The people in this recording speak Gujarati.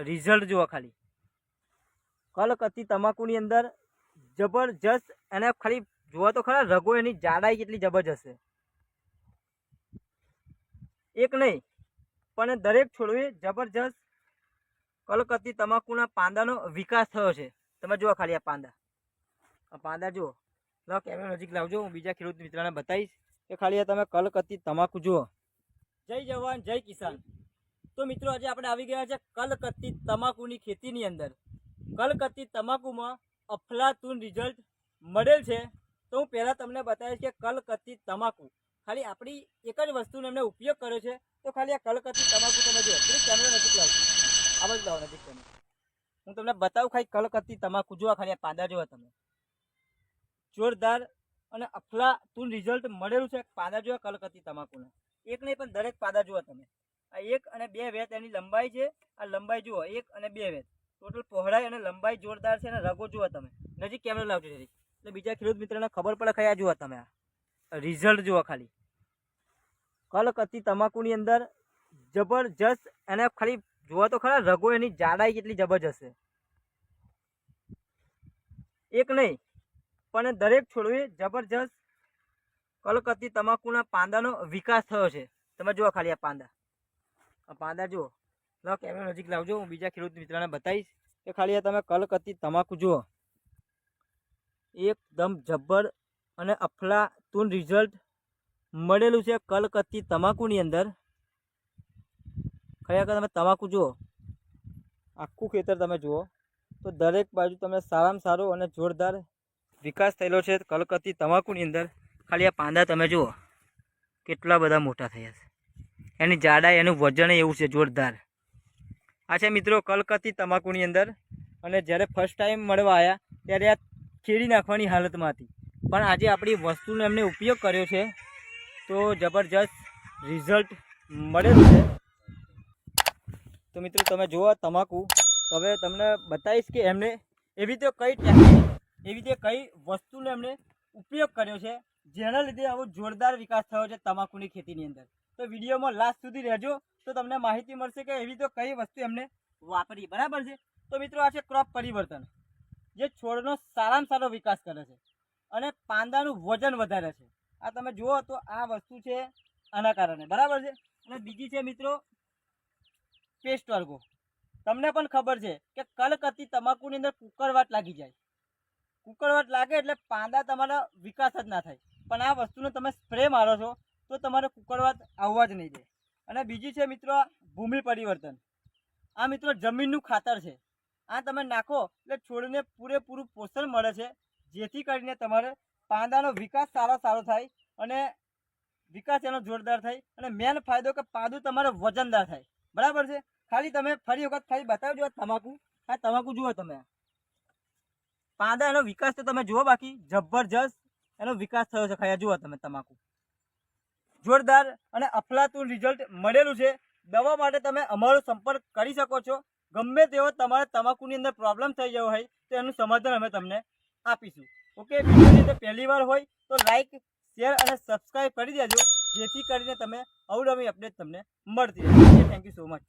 રિઝલ્ટ જુઓ ખાલી. કલકત્તી તમાકુની અંદર જબરજસ્ત, એને ખાલી જુઓ તો ખરા રગો એની જાડાઈ કેટલી જબરજસ્ત છે. એક નહીં પણ દરેક છોડવે જબરજસ્ત કલકત્તી તમાકુના પાંદાનો વિકાસ થયો છે. તમે જુઓ ખાલી આ પાંદા જુઓ. લાવ કેમેરા નજીક લાવજો, હું બીજા ખેડૂત મિત્રોને બતાવીશ કે ખાલી તમે કલકત્તી તમાકુ જુઓ. જય જવાન જય કિસાન. તો મિત્રો આજે આપણે આવી ગયા છે કલકત્તી તમાકુની ખેતીની અંદર. કલકત્તી તમાકુમાં અફલાતુન રિઝલ્ટ મળેલ છે. તો હું પહેલાં તમને બતાવીશ કે કલકત્તી તમાકુ ખાલી આપણી એક જ વસ્તુનો એમને ઉપયોગ કર્યો છે. તો ખાલી આ કલકત્તી તમાકુ તમે જુઓ. પેલી કેમેરા નજીક લાવજો, આ બાજુ લાવો નજીક કેમેરા. હું તમને બતાવું ખાલી કલકત્તી તમાકુ જુઓ. ખાલી આ પાંદા જુઓ તમે, જોરદાર અને અફલાતુન રિઝલ્ટ મળેલું છે. પાંદા જુઓ કલકત્તી તમાકુના, એક નહીં પણ દરેક પાંદા જુઓ તમે. આ 1 અને 2 વેત એની લંબાઈ છે. આ લંબાઈ જુઓ 1 અને 2 વેત, ટોટલ પહોળાઈ અને લંબાઈ જોરદાર છે. અને રગો જુઓ તમે, નજીક કેમેરો લાવજો જરી એટલે બીજા ખેડૂત મિત્રોને ખબર પડે. ખાલી આ જુઓ તમે, આ રિઝલ્ટ જુઓ ખાલી. કલકત્તી તમાકુની અંદર જબરજસ્ત, એને ખાલી જુઓ તો ખરા રગો એની જાડાઈ કેટલી જબરજસ્ત છે. એક નહીં પણ દરેક છોડવે જબરજસ્ત કલકત્તી તમાકુના પાંદાનો વિકાસ થયો છે. તમે જુઓ ખાલી આ પાંદા જુઓ. લાવ કેમેરા નજીક લાવજો, હું બીજા ખેડૂત મિત્રોને બતાવીશ કે ખાલી આ તમે કલકત્તી તમાકુ જુઓ. એકદમ જબ્બર અને અફલાતુન રિઝલ્ટ મળેલું છે કલકત્તી તમાકુની અંદર. ખરેખર તમે તમાકુ જુઓ, આખું ખેતર તમે જુઓ તો દરેક બાજુ તમે સારામાં સારો અને જોરદાર વિકાસ થયેલો છે કલકત્તી તમાકુની અંદર. ખાલી આ પાંદા તમે જુઓ કેટલા બધા મોટા થયા છે. એની જાડાઈ, એનું વજન એવું છે જોરદાર. આ છે મિત્રો કલકત્તી તમાકુની અંદર. અને જ્યારે ફર્સ્ટ ટાઈમ મળવા આવ્યા ત્યારે આ ખેડી નાખવાની હાલતમાં હતી, પણ આજે આપણી વસ્તુનો એમને ઉપયોગ કર્યો છે તો જબરજસ્ત રિઝલ્ટ મળેલું છે. તો મિત્રો તમે જુઓ તમાકુ. હવે તમને બતાવીશ કે એમને એવી રીતે કઈ ટેકનિક, એવી રીતે કઈ વસ્તુનો એમને ઉપયોગ કર્યો છે જેના લીધે આવો જોરદાર વિકાસ થયો છે તમાકુની ખેતીની અંદર. તો વિડીયોમાં લાસ્ટ સુધી રહેજો તો તમને માહિતી મળશે કે એવી તો કઈ વસ્તુ એમને વાપરી. બરાબર છે. તો મિત્રો આ છે ક્રોપ પરિવર્તન, જે છોડનો સારામાં સારો વિકાસ કરે છે અને પાંદાનું વજન વધારે છે. આ તમે જુઓ તો આ વસ્તુ છે આના કારણે. બરાબર છે. અને બીજી છે મિત્રો પેસ્ટ વર્ગો. તમને પણ ખબર છે કે કલકત્તી તમાકુની અંદર કુકરવાટ લાગી જાય. કુકરવાટ લાગે એટલે પાંદા તમારા વિકાસ જ ના થાય. પણ આ વસ્તુનો તમે સ્પ્રે મારો છો તો તમારે કુકરવાટ આવવા જ નહીં દે. અને બીજી છે મિત્રો ભૂમિ પરિવર્તન. આ મિત્રો જમીનનું ખાતર છે. આ તમે નાખો એટલે છોડને પૂરેપૂરું પોષણ મળે છે, જેથી કરીને તમારે પાંદાનો વિકાસ સારો થાય અને વિકાસ એનો જોરદાર થાય. અને મેન ફાયદો કે પાંદું તમારે વજનદાર થાય. બરાબર છે. ખાલી તમે ફરી વખત ખાલી બતાવજો તમાકુ. આ તમાકુ જુઓ તમે, પાંદા એનો વિકાસ તો તમે જુઓ, બાકી જબરજસ્ત એનો વિકાસ થયો છે. ખાયા જુઓ તમે તમાકુ, જોરદાર અને અફલાતુન રિઝલ્ટ મળેલું છે. દવા માટે તમે અમારો સંપર્ક કરી શકો છો. ગમે તેવો તમારે તમાકુની અંદર પ્રોબ્લેમ થઈ ગયો હોય તો એનું સમાધાન અમે તમને આપીશું. ઓકે. વિડીયોની અંદર પહેલી વાર હોય તો લાઈક, શેર અને સબસ્ક્રાઈબ કરી દેજો, જેથી કરીને તમે અવનવી અપડેટ તમને મળતી રહે. Thank you so much.